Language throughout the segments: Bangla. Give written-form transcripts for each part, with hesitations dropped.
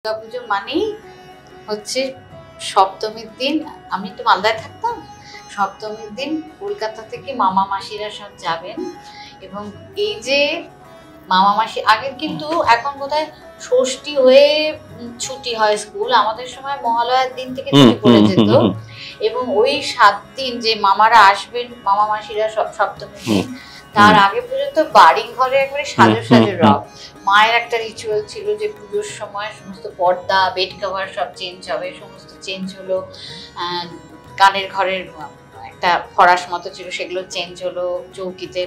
দুর্গাপুজো মানেই হচ্ছে সপ্তমীর দিন। আমি তো মালদায় থাকতাম। সপ্তমীর দিন কলকাতা থেকে মামা মাসিরা সব যাবেন এবং এই যে মামা মাসি আগের কিন্তু এখন বোধহয় ষষ্ঠী হয়ে ছুটি হয় স্কুল, আমাদের সময় মহালয়ার দিন থেকে ছুটি পড়ে যেত এবং ওই 7 দিন যে মামারা আসবেন মামা মাসিরা সপ্তমীর দিন তার আগে পর্যন্ত বাড়ি ঘরে একবারে সাজো সাজো রব। মায়ের একটা রিচুয়াল ছিল যে পুজোর সময় সমস্ত পর্দা বেড কভার সব চেঞ্জ হবে, সমস্ত চেঞ্জ হলো। কানের ঘরের একটা ফরাস মতো ছিল সেগুলো চেঞ্জ হলো, চৌকিতে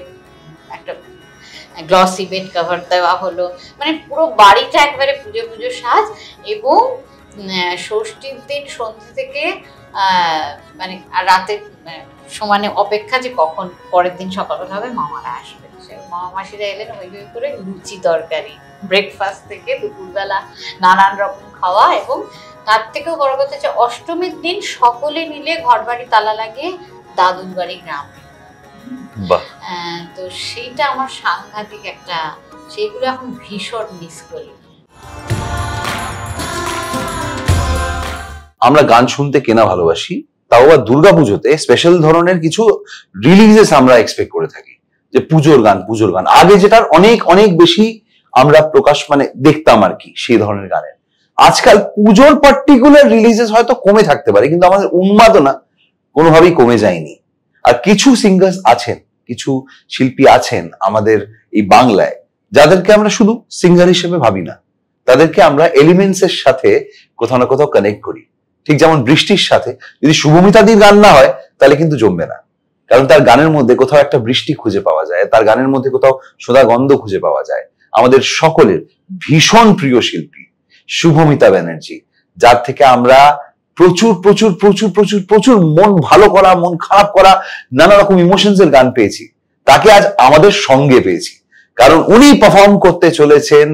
একটা গ্লসি বেড কভার দেওয়া হলো, মানে পুরো বাড়িটা একবারে পুজো পুজো সাজ। এবং ষষ্ঠীর দিন সন্ধ্যে থেকে মানে রাতে সমানে অপেক্ষা যে কখন পরের দিন সকালবেলা হবে মামারা আসবে। মামা মাসিরা এলেন ওই করে লুচি তরকারি, ব্রেকফাস্ট থেকে দুপুরবেলা নানান রকম খাওয়া। এবং তার থেকেও বড় কথা হচ্ছে অষ্টমীর দিন সকলে মিলে ঘর বাড়ি তালা লাগিয়ে দাদুর বাড়ি গ্রামে। তো সেইটা আমার সাংঘাতিক একটা, সেইগুলো এখন ভীষণ মিস করি। আমরা গান শুনতে কেনা ভালোবাসি, তাও আবার দুর্গাপুজোতে স্পেশাল ধরনের কিছু রিলিজেস আমরা এক্সপেক্ট করে থাকি যে পুজোর গান আগে যেটার অনেক অনেক বেশি আমরা প্রকাশ মানে দেখতাম আর কি সেই ধরনের গানের। আজকাল পুজোর পার্টিকুলার রিলিজেস হয়তো কমে থাকতে পারে কিন্তু আমাদের উন্মাদনা কোনোভাবেই কমে যায়নি। আর কিছু সিঙ্গার্স আছেন, কিছু শিল্পী আছেন আমাদের এই বাংলায় যাদেরকে আমরা শুধু সিঙ্গার হিসেবে ভাবি না, তাদেরকে আমরা এলিমেন্টস এর সাথে কোথাও না কোথাও কানেক্ট করি। ঠিক যেমন বৃষ্টির সাথে যদি শুভমিতাদির গান না হয় তাহলে কিন্তু জমবে না, কারণ তার গানের মধ্যে কোথাও একটা বৃষ্টি খুঁজে পাওয়া যায়, তার গানের মধ্যে কোথাও সোদা গন্ধ খুঁজে পাওয়া যায়। আমাদের সকলের ভীষণ প্রিয় শিল্পী শুভমিতা ব্যানার্জি, যার থেকে আমরা প্রচুর প্রচুর প্রচুর প্রচুর প্রচুর মন ভালো করা মন খারাপ করা নানা রকম ইমোশনস এর গান পেয়েছি, তাকে আজ আমাদের সঙ্গে পেয়েছি কারণ উনি পারফর্ম করতে চলেছেন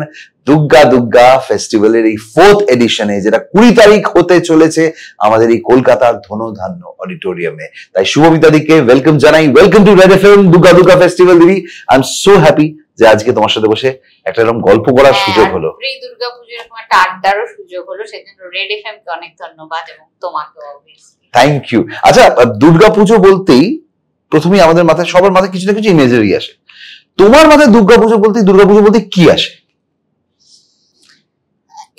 দুর্গা ফেস্টিভ্যালের এই 4th এডিশনে, যেটা 20 তারিখ হতে চলেছে আমাদের এই কলকাতার ধনধান্য অডিটোরিয়ামে। তাই শুভমিতাদিকে ওয়েলকাম জানাই। Welcome to red FM Durga festival. দিদি, আই এম সো হ্যাপি যে আজকে তোমার সাথে বসে একটা এরকম গল্প করার সুযোগ হলো। প্রি দুর্গাপূজার এরকম একটা আড্ডারও সুযোগ হলো, সেজন্য রেড এফএম কে অনেক ধন্যবাদ এবং তোমাকে অবভিয়াসলি থ্যাংক ইউ। আচ্ছা, দুর্গাপুজো বলতেই প্রথমেই আমাদের মাথায় সবার মাথায় কিছু না কিছু ইমেজারি আসে। তোমার মাথায় দুর্গাপুজো বলতে কি আসে?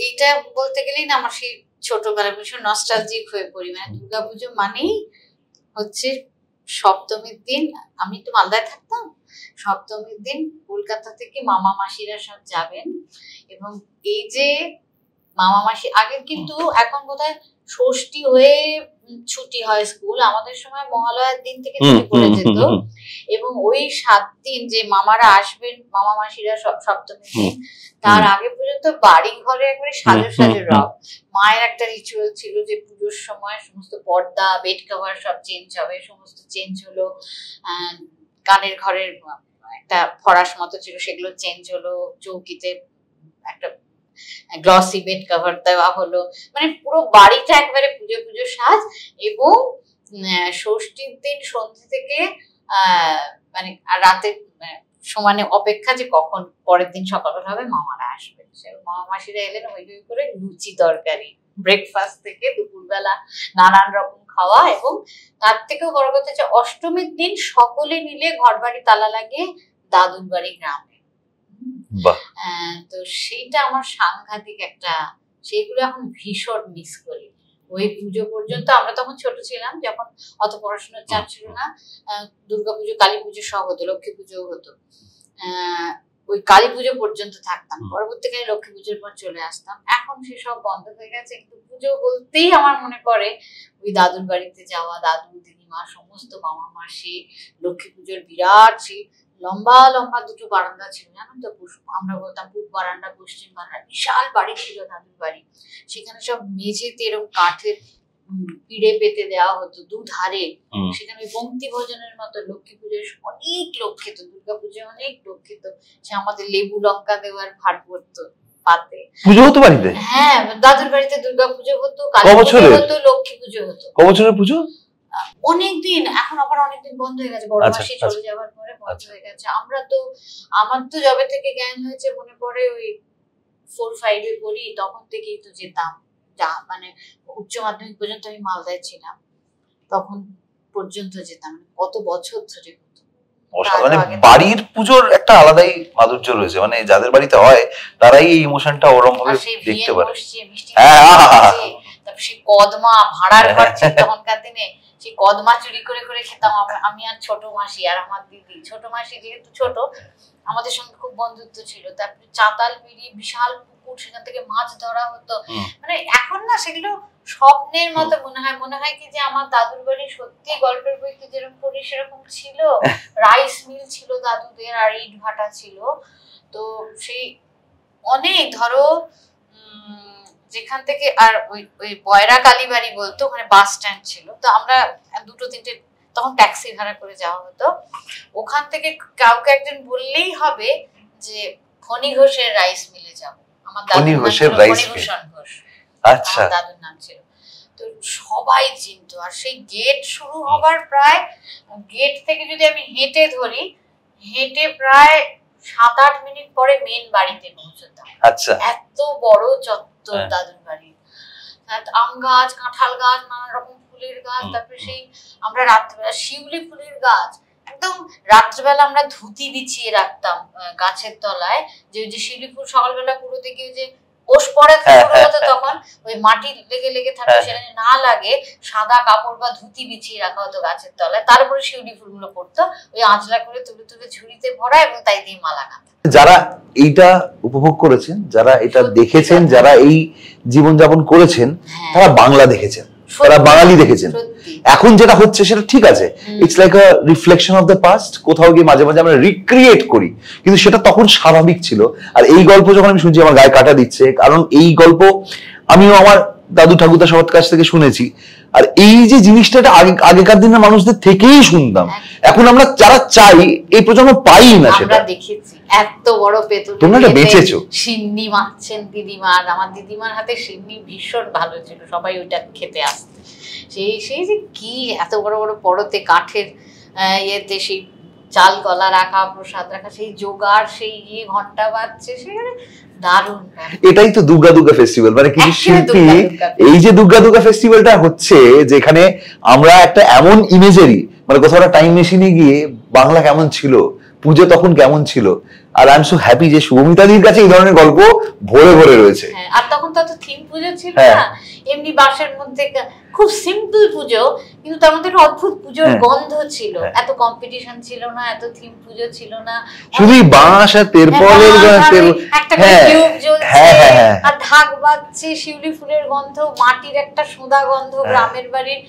এইটা বলতে গেলেই না আমার সেই ছোটবেলা ভীষণ নস্টালজিক হয়ে পড়ি। মানে দুর্গাপুজো মানেই হচ্ছে সপ্তমীর দিন। আমি তো মালদায় থাকতাম। সপ্তমীর দিন কলকাতা থেকে মামা মাসিরা সব যাবেন এবং এই যে মামা মাসি আগের কিন্তু এখন বোধহয় ষষ্ঠী হয়ে ছুটি হয় স্কুল, আমাদের সময় মহালয়ার দিন থেকে ছুটি পড়ে যেত এবং ওই 7 দিন যে মামারা আসবেন মামা মাসিরা সপ্তমীর দিন তার আগে পর্যন্ত বাড়ি ঘরে একবারে সাজো সাজো রব। মায়ের একটা রিচুয়াল ছিল যে পুজোর সময় সমস্ত পর্দা বেড কভার সব চেঞ্জ হবে, সমস্ত চেঞ্জ হলো। কানের ঘরের একটা ফরাস মতো ছিল সেগুলো চেঞ্জ হলো, চৌকিতে একটা গ্লসি বেড কভার দেওয়া হলো, মানে পুরো বাড়িটা একবারে পুজো পুজো সাজ। এবং ষষ্ঠীর দিন সন্ধ্যে থেকে মানে রাতে সমানে অপেক্ষা যে কখন পরের দিন সকালবেলা হবে মামারা আসবে। মামা মাসিরা এলেন ওই করে লুচি তরকারি, ব্রেকফাস্ট থেকে দুপুরবেলা নানান রকম খাওয়া। এবং তার থেকেও বড় কথা হচ্ছে অষ্টমীর দিন সকলে মিলে ঘর বাড়ি তালা লাগিয়ে দাদুর বাড়ি গ্রামে। তো সেইটা আমার সাংঘাতিক একটা, সেইগুলো এখন ভীষণ মিস করি। ওই পুজো পর্যন্ত আমরা তখন ছোট ছিলাম, যখন অত পড়াশোনার চাপ ছিল না। দুর্গাপুজো কালী পুজো সব হতো, লক্ষ্মী পুজোও হতো। ওই কালী পুজো পর্যন্ত থাকতাম, পরবর্তীকালে লক্ষ্মী পুজোর পর চলে আসতাম। এখন সেসব বন্ধ হয়ে গেছে, কিন্তু পুজো বলতেই আমার মনে পড়ে ওই দাদুর বাড়িতে যাওয়া, দাদু দিদিমা সমস্ত মামা মাসি। লক্ষ্মী পুজোর বিরাট সেই লম্বা লম্বা দুটো বারান্দা ছিল, জানো তো, আমরা বলতাম পূর্ব বারান্দা পশ্চিম বারান্দা। বিশাল বাড়ি ছিল দাদুর বাড়ি, সেখানে সব মেঝেতে এরকম কাঠের পিড়ে পেতে দেওয়া হতো দুধারে। সেখানে পংক্তি ভোজনের মতো লক্ষ্মী পুজোর অনেক লোক খেত, দুর্গাপুজোয় অনেক লোক খেত। সে আমাদের লেবু লঙ্কা দেওয়ার ভার পড়তো পাতে। পুজো হতো বাড়িতে? হ্যাঁ, দাদুর বাড়িতে দুর্গাপুজো হতো, কালী পুজো হতো, লক্ষ্মী পুজো হতো। ক বছরের পুজো? অনেকদিন, এখন আবার অনেকদিন বন্ধ হয়ে গেছে, বড় মাসি চলে যাওয়ার পরে বন্ধ হয়ে গেছে। আমার তো যবে থেকে জ্ঞান হয়েছে মনে পড়ে ওই 4-5-এ পড়ি তখন থেকেই তো যেতাম, মানে উচ্চ মাধ্যমিক পর্যন্ত আমি মালদায় ছিলাম, তখন পর্যন্ত যেতাম, কত বছর ধরে। মানে বাড়ির পুজোর একটা আলাদাই মাধুর্য রয়েছে, মানে যাদের বাড়িতে হয় তারাই এই ইমোশনটা ওরকম ভাবে দেখতে পারে। তারপর সেই কদমা ভাড়ার ঘর ছিল তখনকার দিনে, সেই কদমা চুরি করে করে খেতাম আমি আর ছোট মাসি আর আমার দিদি। ছোট মাসি যেহেতু ছোট, আমাদের সঙ্গে খুব বন্ধুত্ব ছিল। তারপরে চাতাল বিড়ি, বিশাল পুকুর, সেখান থেকে মাছ ধরা হতো। মানে এখন না সেগুলো স্বপ্নের মতো মনে হয় কি যে আমার দাদুর বাড়ি সত্যি গল্পের বইতে যেরকম পড়ি সেরকম ছিল। রাইস মিল ছিল দাদুদের, আর ইট ভাটা ছিল। তো সেই অনেক ধরো যেখান থেকে, আর ওই বয়রা কালীবাড়ি বলতো, ওখানে বাস স্ট্যান্ড ছিল। তো আমরা 2-3টে তখন ট্যাক্সি ভাড়া করে যাওয়া হতো। ওখান থেকে কাউকে একজন বললেই হবে যে ফণী ঘোষের রাইস মিলে যাবো। আমার দাদুর নাম ছিল। তো সবাই চিনতো। আর সেই গেট শুরু হবার প্রায়, গেট থেকে যদি আমি হেঁটে ধরি, হেঁটে প্রায় 7-8 মিনিট পরে মেন বাড়িতে পৌঁছতাম। আচ্ছা, এত বড় চত্বর দাদুর বাড়ি, আম গাছ, কাঁঠাল গাছ, নানা রকম ফুলের গাছ। তারপরে সেই আমরা রাত্রিবেলা শিউলি ফুলের গাছ, একদম রাত্রিবেলা আমরা ধুতি বিছিয়ে রাখতাম গাছের তলায়, যে শিউলি ফুল সকালবেলা পুরোতে গিয়ে যে ওষ পড়ে তখন ওই মাটি লেগে লেগে থাকে, সেটা না লাগে সাদা কাপড় বা ধুতি বিছিয়ে রাখা হতো গাছের তলায়। তারপরে শিউলি ফুলগুলো পড়তো, ওই আঁচলা করে তুলে তুলে ঝুড়িতে ভরা, এবং তাই দিয়ে মালা গাঁথা। যারা এইটা উপভোগ করেছেন, যারা এটা দেখেছেন, যারা এই জীবনযাপন করেছেন, তারা বাংলা দেখেছেন, তারা বাঙালি দেখেছেন। এখন যেটা হচ্ছে সেটা ঠিক আছে, it's like a reflection of the past. কোথাও গিয়ে মাঝে মাঝে আমরা রিক্রিয়েট করি, কিন্তু সেটা তখন স্বাভাবিক ছিল। আর এই গল্প যখন আমি শুনছি আমার গায়ে কাটা দিচ্ছে, কারণ এই গল্প আমিও আমার দাদু ঠাকুরদা সবার কাছ থেকে শুনেছি। আর এই যে জিনিসটা আগেকার দিনের মানুষদের থেকেই শুনতাম, এখন আমরা যারা চাই এই প্রজন্ম পাই না। সেটা দেখেছি, এত বড় পেতুল তোমরা এটা বেঁচেছো। সিন্নি মাখছেন দিদিমার, আমার দিদিমার হাতে সিন্নি ভীষণ ভালো ছিল, সবাই ওইটা খেতে আসতো। সেই যে কি এত বড় বড় পরতে কাঠের ইয়েতে সেই চাল গলা রাখা, প্রসাদ রাখা, সেই জোগাড়, সেই ঘন্টা বাজছে, সেখানে দারুণ। এটাই তো দুর্গা দুর্গা ফেস্টিভ্যাল, মানে কিছু শিল্পী এই যে দুর্গা দুর্গা ফেস্টিভ্যালটা হচ্ছে, যেখানে আমরা একটা এমন ইমেজারি, মানে কোথাও একটা টাইম মেশিনে গিয়ে বাংলা কেমন ছিল, পুজো তখন কেমন ছিল। আর আই এম সো হ্যাপি যে শুভমিতাদির কাছে এই ধরনের গল্প ভরে ভরে রয়েছে। আর তখন তো থিম পুজো ছিল না, এমনি বাঁশের মধ্যে খুব সিম্পল পুজো, কিন্তু তার মধ্যে একটা অদ্ভুত পুজোর গন্ধ ছিল। এত কম্পিটিশন ছিল না, এত থিম পুজো ছিল না, শুধু বাঁশ আর তেরপলের একটা টিউব জ্বলছে আর ঢাক বাজছে, শিউলি ফুলের গন্ধ, মাটির একটা সোঁদা গন্ধ গ্রামের বাড়ির,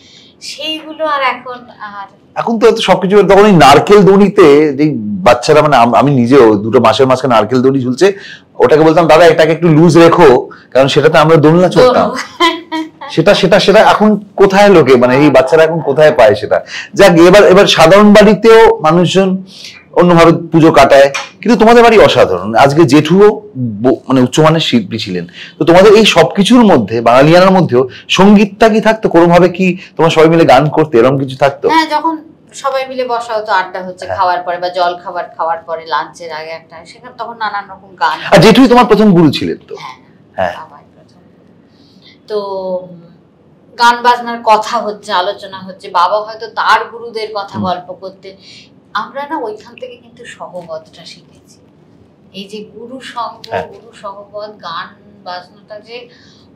সেইগুলো আর এখন তো সবকিছু। তখন ওই নারকেল দড়িতে যে বাচ্চারা, মানে আমি নিজেও 2টো বাঁশের মাঝখানে নারকেল দড়ি ঝুলছে, ওটাকে বলতাম দাদা এটাকে একটু লুজ রেখো, কারণ সেটাতে আমরা দোলনা চড়তাম। সেটা সেটা সেটা এখন কোথায় লোকে, মানে এই বাচ্চারা এখন কোথায় পায় সেটা। যাক, এবার সাধারণ বাড়িতেও মানুষজন অন্যভাবে পুজো কাটায়, কিন্তু তোমাদের বাড়ি অসাধারণ। আজকে জেঠুও মানে উচ্চমানের শিল্পী ছিলেন। তো তোমাদের এই সবকিছুর মধ্যে, বাঙালিয়ানার মধ্যেও সঙ্গীতটা কি থাকতো? কোনোভাবে কি তোমরা সবাই মিলে গান করতে, এরকম কিছু থাকতো? হ্যাঁ, যখন সবাই মিলে বসা হতো, আড্ডা হচ্ছে খাওয়ার পরে বা জল খাওয়ার পরে, লাঞ্চের আগে একটা, সেখানে তখন নানান রকম গান। আর জেঠুই তোমার প্রথম গুরু ছিলেন তো? হ্যাঁ, তো গান বাজনার কথা হচ্ছে, আলোচনা হচ্ছে, বাবা হয়তো তার গুরুদের কথা গল্প করতেন। আমরা না ওইখান থেকে কিন্তু সহবতটা শিখেছি। এই যে গুরু সঙ্গ, গুরু সহবত, গান বাজনাটা যে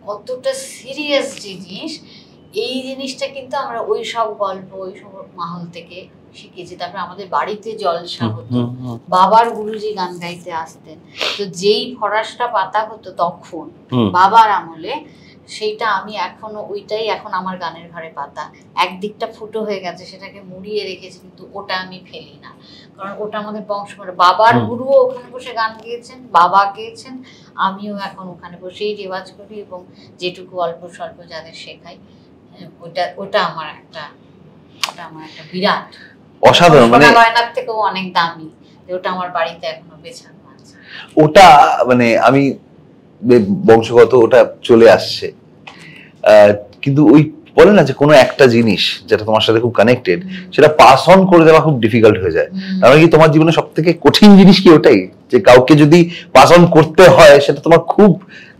কতটা সিরিয়াস জিনিস, এই জিনিসটা কিন্তু আমরা ওই সব গল্প, ওই সব মাহল থেকে শিখেছি। তারপরে আমাদের বাড়িতে জলসা হতো, বাবার গুরুজি গান গাইতে আসতেন। তো যেই ফরাসটা পাতা হতো তখন বাবার আমলে, সেইটা আমি এখনো, ওইটাই এখন আমার গানের ঘরে পাতা। একদিকটা ফুটো হয়ে গেছে, সেটাকে মুড়িয়ে রেখেছি, কিন্তু ওটা আমি ফেলি না, কারণ ওটা আমাদের বংশপরে। বাবার গুরুও ওখানে বসে গান গেয়েছেন, বাবা গেয়েছেন, আমিও এখন ওখানে বসেই রেওয়াজ করি, এবং যেটুকু অল্প স্বল্প যাদের শেখাই, ওটা আমার একটা বিরাট অসাধারণ, মানে গয়নার থেকেও অনেক দামি, ওটা আমার বাড়িতে এখনো বেছানো আছে। ওটা মানে আমি বংশগত ওটা চলে আসছে, কিন্তু ওই বলে না যে কোনো একটা জিনিস যেটা তোমার সাথে খুব কানেক্টেড সেটা পাস অন করে দেওয়া খুব ডিফিকাল্ট হয়ে যায়। তাহলে কি তোমার জীবনে সব থেকে কঠিন জিনিস কি ওটাই, যে কাউকে যদি পাস অন করতে হয় সেটা তোমার খুব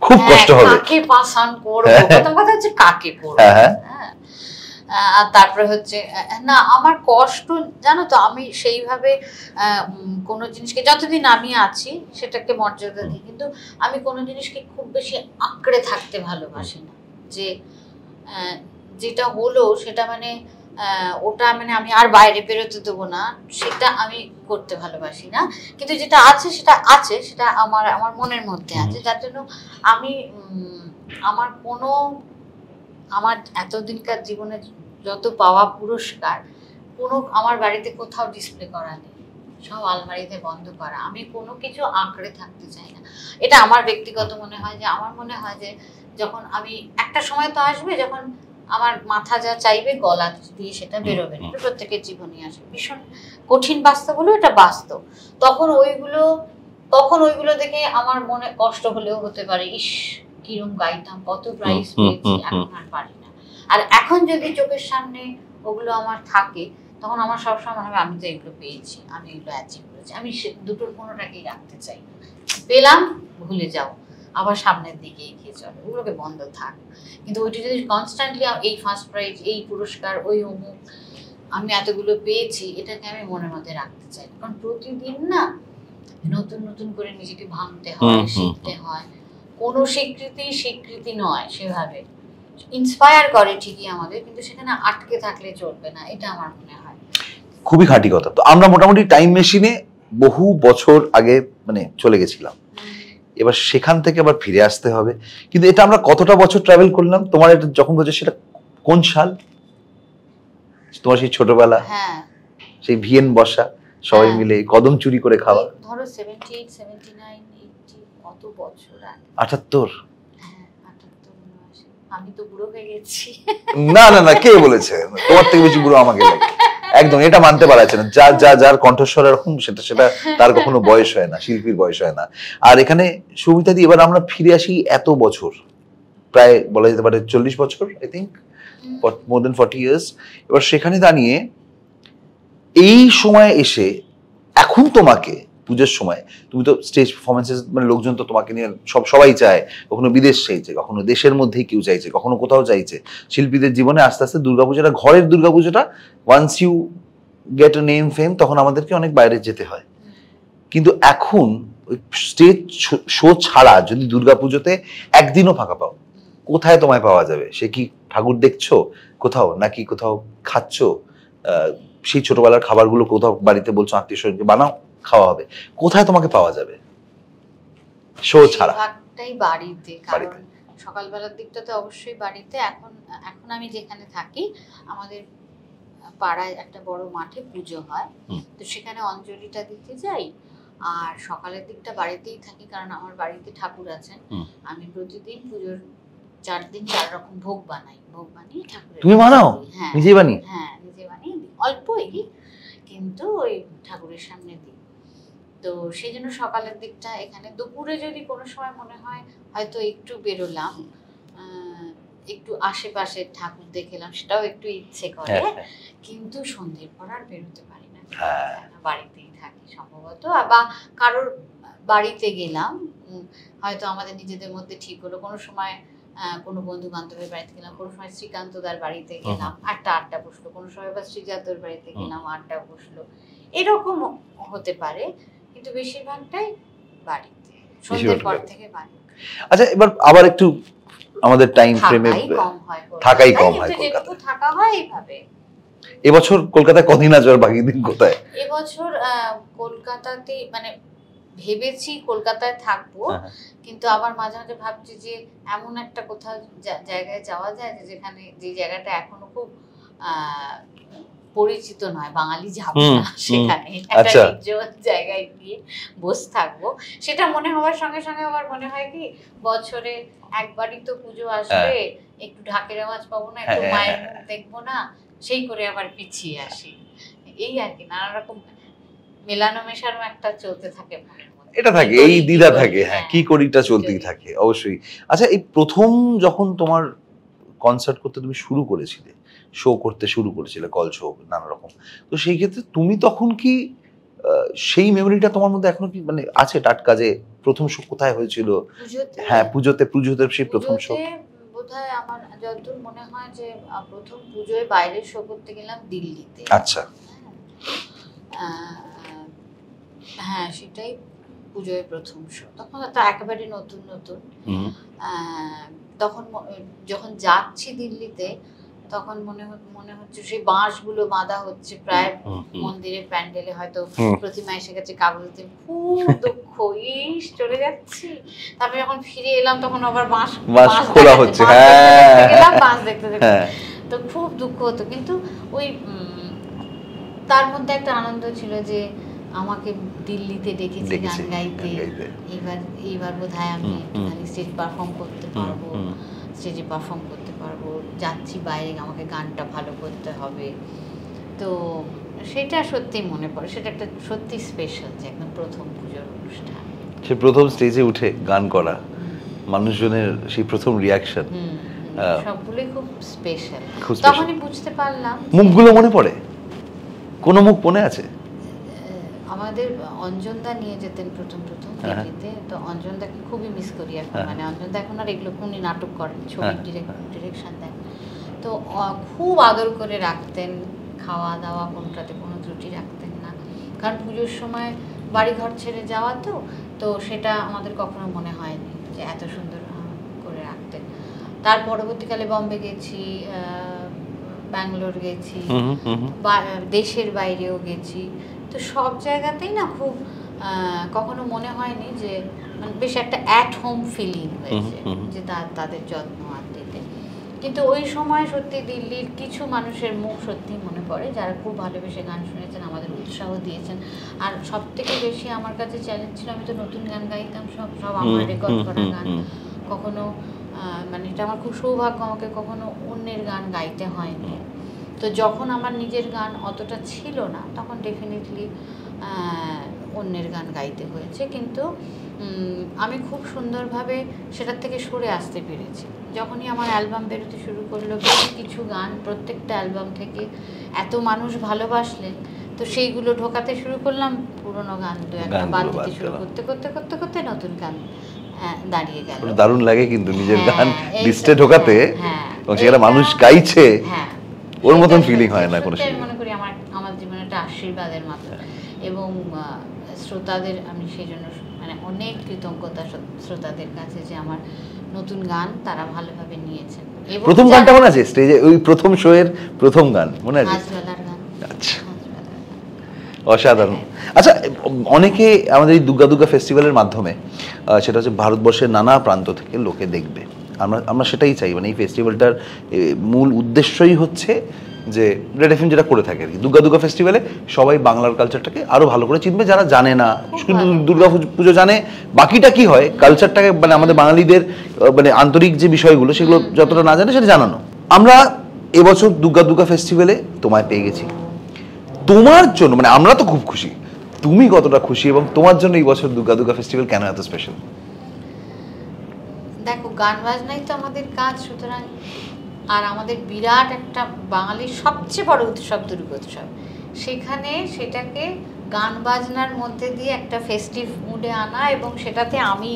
খুব কষ্ট হবে? কাকে পাস অন করব, প্রথম কথা হচ্ছে কাকে করব। আর তারপরে হচ্ছে না, আমার কষ্ট জানো তো, আমি সেইভাবে কোনো জিনিসকে যতদিন আমি আছি সেটাকে মর্যাদা দিই, কিন্তু আমি কোনো জিনিসকে খুব বেশি আঁকড়ে থাকতে ভালোবাসি না। যে যেটা হলো সেটা মানে ওটা মানে আমি আর বাইরে বেরোতে দেবো না, সেটা আমি করতে ভালোবাসি না। কিন্তু যেটা আছে সেটা আছে, সেটা আমার আমার মনের মধ্যে আছে, যার জন্য আমি আমার এতদিনকার জীবনে যত পাওয়া পুরস্কার কোনো আমার বাড়িতে কোথাও ডিসপ্লে করা নেই, সব আলমারিতে বন্ধ করা। আমি কোনো কিছু আঁকড়ে থাকতে চাই না। এটা আমার ব্যক্তিগত মনে হয়, যে আমার মনে হয় যে যখন আমি একটা সময় তো আসবে যখন আমার মাথা যা চাইবে গলা দিয়ে সেটা বেরোবে না, প্রত্যেকের জীবনই আসে। ভীষণ কঠিন বাস্তব হলো, এটা বাস্তব। তখন ওইগুলো দেখে আমার মনে কষ্ট হলেও হতে পারে, ইস কিরম গাইতাম, কত প্রাইজ পেয়েছি, এখন আর পারি না। আর এখন যদি চোখের সামনে ওগুলো আমার থাকে তখন আমার সবসময় মনে হবে আমি তো এগুলো পেয়েছি, আমি এগুলো অ্যাচিভ করেছি। আমি দুটোর কোনোটাকেই রাখতে চাই না। পেলাম ভুলে যাও, আবার সামনের দিকে এগিয়ে চলো, ওগুলোকে বন্ধ থাক। কিন্তু ওইটা যদি কনস্ট্যান্টলি এই ফার্স্ট প্রাইজ, এই পুরস্কার, ওই অমুক, আমি এতগুলো পেয়েছি, এটাকে আমি মনের মধ্যে রাখতে চাই। কারণ প্রতিদিন না নতুন নতুন করে নিজেকে ভাঙতে হয়, শিখতে হয়। কোনো স্বীকৃতি নয়, সেভাবে ইন্সপায়ার করে ঠিকই আমাদের, কিন্তু সেখানে আটকে থাকলে চলবে না, এটা আমার মনে হয়। খুবই খাঁটি কথা। তো আমরা মোটামুটি টাইম মেশিনে বহু বছর আগে মানে চলে গেছিলাম, এবার সেখান থেকে আবার ফিরে আসতে হবে। কিন্তু এটা আমরা কতটা বছর ট্রাভেল করলাম? তোমার এটা যখন বলছো সেটা কোন সাল? তোমার সেই ছোটবেলা, সেই ভিয়েন বসা, সবাই মিলে কদম চুরি করে খাওয়া, ধরো 78, 79, 80, কত বছর আগে। 78? আমি তো বুড়ো হয়ে গেছি। না না না, কে বলেছে তোমার থেকে বেশি বুড়ো আমাকে লাগে? একদম এটা মানতে পারা যাচ্ছে না। যার কণ্ঠস্বর এরকম সেটা তার কখনো বয়স হয় না, শিল্পীর বয়স হয় না। আর এখানে সুমিতা দি, এবার আমরা ফিরে আসি এত বছর, প্রায় বলা যেতে পারে 40 বছর, I think more than 40 years. এবার সেখানে দাঁড়িয়ে এই সময় এসে এখন তোমাকে পুজোর সময়, তুমি তো স্টেজ পারফরমেন্সেস, মানে লোকজন তো তোমাকে নিয়ে সবাই চায়, কখনো বিদেশ চাইছে, কখনো দেশের মধ্যেই কেউ চাইছে, কখনো কোথাও চাইছে। শিল্পীদের জীবনে আস্তে আস্তে দুর্গাপূজাটা, ঘরের দুর্গাপূজাটা, once you get a name fame, তখন আমাদেরকে অনেক বাইরে যেতে হয়। কিন্তু এখন ওই স্টেজ শো ছাড়া যদি দুর্গাপুজোতে একদিনও ফাঁকা পাও, কোথায় তোমায় পাওয়া যাবে? সে কি ঠাকুর দেখছো কোথাও, নাকি কোথাও খাচ্ছ সেই ছোটবেলার খাবারগুলো, কোথাও বাড়িতে বলছো আত্মীয় স্বজনকে বানাও খাওয়া হবে, কোথায় তোমাকে পাওয়া যাবে শো ছাড়া? বাড়িতে। কারণ সকালবেলার দিকটাতে অবশ্যই বাড়িতে। এখন আমি যেখানে থাকি আমাদের পাড়ায় একটা বড় মাঠে পুজো হয়, তো সেখানে অঞ্জলিটা দিতে যাই। আর সকালের দিকটা বাড়িতেই থাকি, কারণ আমার বাড়িতে ঠাকুর আছেন। আমি প্রতিদিন পুজোর 4 দিন 4 রকম ভোগ বানিয়ে ঠাকুরের। তুমি বানাও? নিজে বানিয়ে? হ্যাঁ, নিজে বানিয়ে দিই, অল্পই, কিন্তু ওই ঠাকুরের সামনে দিই। তো সেই জন্য সকালের দিকটা এখানে। দুপুরে যদি কোনো সময় মনে হয় হয়তো একটু বেরোলাম, একটু আশেপাশে ঠাকুর দেখলাম, সেটাও একটু ইচ্ছে করে, কিন্তু সন্ধ্যের পর আর বেরোতে পারি না, বাড়িতেই থাকি সম্ভবত। বা কারোর বাড়িতে গেলাম, হয়তো আমাদের নিজেদের মধ্যে ঠিক হলো, কোনো সময় কোনো বন্ধু বান্ধবের বাড়িতে গেলাম, কোনো সময় শ্রীকান্তদার বাড়িতে গেলাম, আড্ডা বসলো, কোনো সময় বা শ্রীজাতর বাড়িতে গেলাম, আড্ডা বসলো, এরকম হতে পারে। কিন্তু বেশিরভাগটাই বাড়িতে, সন্ধ্যের পর থেকে বাড়ি। আচ্ছা, এবার আবার একটু আমাদের টাইম ফ্রেমে থাকাই কম হয়, যেটুকু থাকা হয় এইভাবে। এবছর কলকাতায় কদিন আছো আর বাকি দিন কোথায়? এবছর কলকাতাতে, মানে ভেবেছি কলকাতায় থাকবো, কিন্তু আবার মাঝে মাঝে ভাবছি যে এমন একটা কোথাও জায়গায় যাওয়া যায় যেখানে, যে জায়গাটা এখনো খুব পরিচিত নয়, বাঙালি যাবো না সেখানে, একটা নির্জন জায়গায় গিয়ে বসে থাকবো। সেটা মনে হওয়ার সঙ্গে সঙ্গে আবার মনে হয় কি, বছরে একবারই তো পুজো আসবে, একটু ঢাকের আওয়াজ পাবো না, একটু মায়ের মুখ দেখবো না, সেই করে আবার পিছিয়ে আসি। এই আর কি, নানা রকম মেলানো মেশানো একটা চলতে থাকে মনের মধ্যে, এটা থাকে, এই দ্বিধা থাকে, হ্যাঁ কি করিটা চলতেই থাকে অবশ্যই। আচ্ছা, এই প্রথম যখন তোমার কনসার্ট করতে তুমি শুরু করেছিলে, শো করতে শুরু করেছিলে, কল শো নানা রকম, তো সেই ক্ষেত্রে তুমি তখন কি সেই মেমোরিটা তোমার মধ্যে এখনো কি মানে আছে টাটকা, যে প্রথম শো কোথায় হয়েছিল? হ্যাঁ, পুজোতে সেই প্রথম শো। বোধহয় আমার যতদূর মনে হয় যে প্রথম পুজোয় বাইরে শো করতে গেলাম দিল্লিতে। আচ্ছা। হ্যাঁ, সেটাই পুজোয় প্রথম শো। তখন তো একেবারে নতুন নতুন। তখন যখন যাচ্ছি দিল্লিতে তখন মনে হচ্ছে সেই বাঁশগুলো বাঁধা হচ্ছে প্রায় মন্দিরের প্যান্ডেলে, হয়তো প্রতিমা এসে গেছে কাগজে, খুব দুঃখ, ইস চলে যাচ্ছি। তারপরে যখন ফিরে এলাম তখন আবার বাঁশ খোলা হচ্ছে, বাঁশ দেখতে দেখতে, তো খুব দুঃখ হতো। কিন্তু ওই তার মধ্যে একটা আনন্দ ছিল যে আমাকে দিল্লিতে ডেকেছে গান গাইতে, এইবার বোধহয় আমি স্টেজ পারফর্ম করতে পারবো, স্টেজে পারফর্ম করতে পারবো, যাচ্ছি বাইরে, আমাকে গানটা ভালো করতে হবে। তো সেটা সত্যি মনে পড়ে, সেটা একটা সত্যি স্পেশাল, যে একদম প্রথম পুজোর অনুষ্ঠান, সে প্রথম স্টেজে উঠে গান করা, মানুষজনের সেই প্রথম রিয়াকশন, সবগুলোই খুব স্পেশাল। তখনই বুঝতে পারলাম। মুখগুলো মনে পড়ে? কোনো মুখ মনে আছে? আমাদের অঞ্জনদা নিয়ে যেতেন প্রথম দিল্লিতে, তো অঞ্জনদাকে খুবই মিস করি এখন। মানে অঞ্জনদা এখন আর এগুলো উনি নাটক করেন, ছবির ডিরেকশন দেন, তো খুব আদর করে রাখতেন, খাওয়া দাওয়া কোনটাতে কোনো ত্রুটি রাখতেন না। কারণ পুজোর সময় বাড়িঘর ছেড়ে যাওয়া, তো সেটা আমাদের কখনো মনে হয়নি যে এত সুন্দর করে রাখতেন। তার পরবর্তীকালে বম্বে গেছি, ব্যাঙ্গালোর গেছি, দেশের বাইরেও গেছি, তো সব জায়গাতেই না খুব কখনো মনে হয়নি যে মানে বেশ একটা অ্যাট হোম ফিলিং হয়েছে, যে তাদের যত্ন আর দিতে। কিন্তু ওই সময় সত্যি দিল্লির কিছু মানুষের মুখ সত্যি মনে পড়ে, যারা খুব ভালোবেসে গান শুনেছেন, আমাদের উৎসাহ দিয়েছেন। আর সব থেকে বেশি আমার কাছে চ্যালেঞ্জ ছিল, আমি তো নতুন গান গাইতাম, সব আমার রেকর্ড করা গান, কখনো মানে এটা আমার খুব সৌভাগ্য, আমাকে কখনো অন্যের গান গাইতে হয়নি। তো যখন আমার নিজের গান অতটা ছিল না, তখন ডেফিনেটলি অন্যের গান গাইতে হয়েছে। কিন্তু আমি খুব সুন্দরভাবে সেটার থেকে সরে আসতে পেরেছি। যখনই আমার অ্যালবাম বেরোতে শুরু করলো, বেশ কিছু গান প্রত্যেকটা অ্যালবাম থেকে এত মানুষ ভালোবাসলেন, তো সেইগুলো ঢোকাতে শুরু করলাম, পুরোনো গান দু একটা বাদ দিতে শুরু করতে নতুন গান দাঁড়িয়ে গেল। দারুণ লাগে কিন্তু নিজের গান লিস্টে ঢোকাতে, এবং সেটা মানুষ গাইছে, ওর মতন ফিলিং হয় না কোনো। আমি মনে করি আমার জীবনে একটা আশীর্বাদের মতো, এবং শ্রোতাদের আমি সেই জন্য মানে অনেক কৃতজ্ঞতা শ্রোতাদের কাছে, যে আমার নতুন গান তারা ভালোভাবে নিয়েছেন। প্রথম গানটা মনে আছে স্টেজে, ওই প্রথম শো এর প্রথম গান মনে আছে? আজবেলার গান। আচ্ছা, অসাধারণ। আচ্ছা, অনেকে আমাদের এই দুর্গা ফেস্টিভ্যালের মাধ্যমে, সেটা হচ্ছে ভারতবর্ষের নানা প্রান্ত থেকে লোকে দেখবে, আমরা সেটাই চাই। মানে এই ফেস্টিভ্যালটার মূল উদ্দেশ্যই হচ্ছে যে রেড এফএম যেটা করে থাকে আর কি, দুর্গা ফেস্টিভ্যালে সবাই বাংলার কালচারটাকে আরো ভালো করে চিনবে, যারা জানে না, শুধু দুর্গা পুজো জানে, বাকিটা কি হয় কালচারটাকে, মানে আমাদের বাঙালিদের মানে আন্তরিক যে বিষয়গুলো সেগুলো যতটা না জানে সেটা জানানো। আমরা এবছর দুর্গা ফেস্টিভ্যালে তোমায় পেয়ে গেছি। তোমার জন্য মানে আমরা তো খুব খুশি, তুমি কতটা খুশি, এবং তোমার জন্য এই বছর দুর্গা ফেস্টিভ্যাল কেন এত স্পেশাল? দেখো, গান বাজনাই তো আমাদের কাজ, সুতরাং আর আমাদের বিরাট একটা বাঙালির সবচেয়ে বড় উৎসব দুর্গোৎসব, সেখানে সেটাকে গান বাজনার মধ্যে দিয়ে একটা ফেস্টিভ মুডে আনা, এবং সেটাতে আমি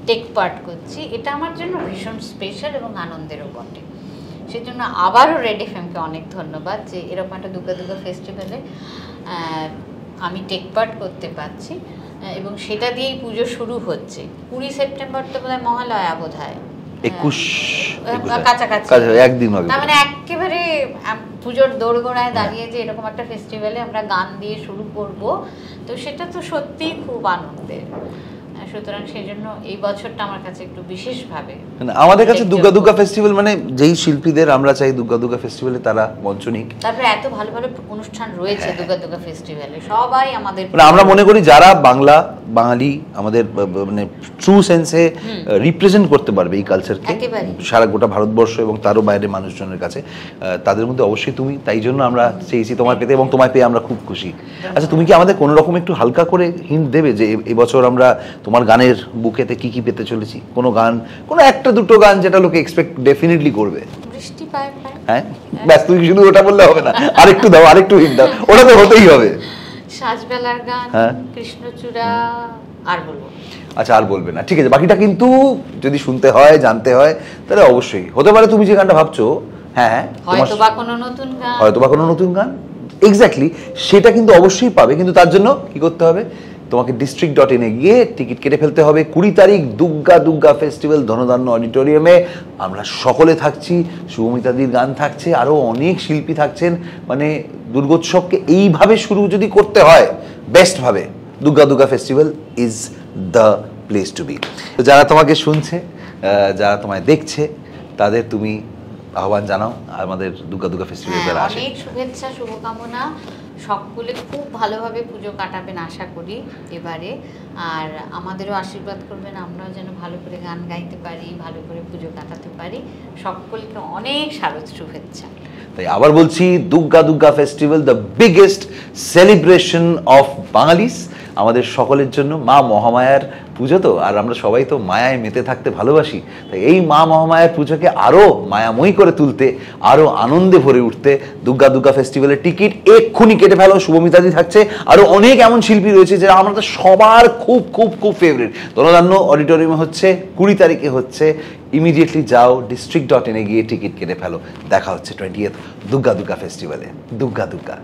টেক পার্ট করছি, এটা আমার জন্য ভীষণ স্পেশাল এবং আনন্দেরও বটে। সেজন্য আবারও রেড এফএমকে অনেক ধন্যবাদ, যে এরকম একটা দুর্গা ফেস্টিভ্যালে আমি টেক পার্ট করতে পারছি, এবং সেটা দিয়েই পুজো শুরু হচ্ছে। 20 সেপ্টেম্বর তো বোধহয় মহালয়া, বোধহয় 21 কাছাকাছি, একদিন হবে। তার মানে একেবারে পুজোর দোরগোড়ায় দাঁড়িয়ে যে এরকম একটা ফেস্টিভ্যালে আমরা গান দিয়ে শুরু করব, তো সেটা তো সত্যিই খুব আনন্দের। সুতরাং সেই জন্য এই বছরটা আমার কাছে একটু বিশেষভাবে, আমাদের কাছে দুর্গা ফেস্টিভ্যাল মানে যেই শিল্পীদের আমরা চাই দুর্গা ফেস্টিভ্যালে তারা মঞ্চনিক, তারপরে এত ভালো ভালো অনুষ্ঠান রয়েছে দুর্গা ফেস্টিভ্যালে, সবাই আমাদের মানে আমরা মনে করি যারা বাঙালি আমাদের মানে ট্রু সেন্সে রিপ্রেজেন্ট করতে পারবে এই কালচারকে সারা গোটা ভারতবর্ষ এবং তারও বাইরে মানুষজনের কাছে, তাদের মধ্যে অবশ্যই তুমি। তাই জন্য আমরা চেয়েছি তোমায় পেতে, এবং তোমায় পেয়ে আমরা খুব খুশি। আচ্ছা, তুমি কি আমাদের কোনো রকম একটু হালকা করে হিন্ট দেবে যে এবছর আমরা তোমার গানের বুকেতে কি কি পেতে চলেছি? কোনো গান, কোনো একটা দুটো গান যেটা লোকে এক্সপেক্ট ডেফিনেটলি করবে। বৃষ্টি পায় পায়। হ্যাঁ ব্যাস, তুমি শুধু ওটা বললে হবে না, আরেকটু দাও, আরেকটু হিন্ট দাও, ওটা তো হতেই হবে। সাজবেলার গান, হ্যাঁ। কৃষ্ণচূড়া, আর বলবো না। আচ্ছা আর বলবে না, ঠিক আছে। বাকিটা কিন্তু যদি শুনতে হয়, জানতে হয়, তাহলে অবশ্যই হতে পারে তুমি যে গানটা ভাবছো, হ্যাঁ হয়তো বা কোনো নতুন গান, হয়তো বা কোনো নতুন গান, এক্স্যাক্টলি সেটা কিন্তু অবশ্যই পাবে। কিন্তু তার জন্য কি করতে হবে, তোমাকে district.in-এ গিয়ে টিকিট কেটে ফেলতে হবে। 20 তারিখ দুর্গা দুর্গা ফেস্টিভ্যাল, ধনধান্য অডিটোরিয়ামে আমরা সকলে থাকছি, শুভমিতাদির গান থাকছে, আরও অনেক শিল্পী থাকছেন। মানে দুর্গোৎসবকে এইভাবে শুরু যদি করতে হয় বেস্ট ভাবে, Durga Durga festival is the place to be. যারা তোমাকে শুনছে, যারা তোমায় দেখছে, তাদের তুমি আহ্বান জানাও আমাদের দুর্গা দুর্গা ফেস্টিভ্যাল যারা আসে। অনেক শুভেচ্ছা, শুভকামনা। সকলে খুব ভালোভাবে পুজো কাটাবেন আশা করি এবারে, আর আমাদেরও আশীর্বাদ করবেন, আমরাও যেন ভালো করে গান গাইতে পারি, ভালো করে পুজো কাটাতে পারি। সকলকে অনেক শারদ শুভেচ্ছা। তাই আবার বলছি, Durga Durga festival, the biggest celebration of বাঙালিস, আমাদের সকলের জন্য। মা মহামায়ার পুজো তো, আর আমরা সবাই তো মায়ায় মেতে থাকতে ভালোবাসি। তাই এই মা মহামায়ার পুজোকে আরও মায়াময়ী করে তুলতে, আরও আনন্দে ভরে উঠতে, দুর্গা দুর্গা ফেস্টিভ্যালের টিকিট এক্ষুনি কেটে ফেলো। শুভমিতাদি থাকছে, আরও অনেক এমন শিল্পী রয়েছে যারা আমাদের সবার খুব খুব খুব ফেভারিট। ধনধান্য অডিটোরিয়ামে হচ্ছে, 20 তারিখে হচ্ছে। ইমিডিয়েটলি যাও, district.in-এ গিয়ে টিকিট কেটে ফেলো। দেখা হচ্ছে 20th দুর্গা দুর্গা ফেস্টিভ্যালে। দুর্গা দুর্গা।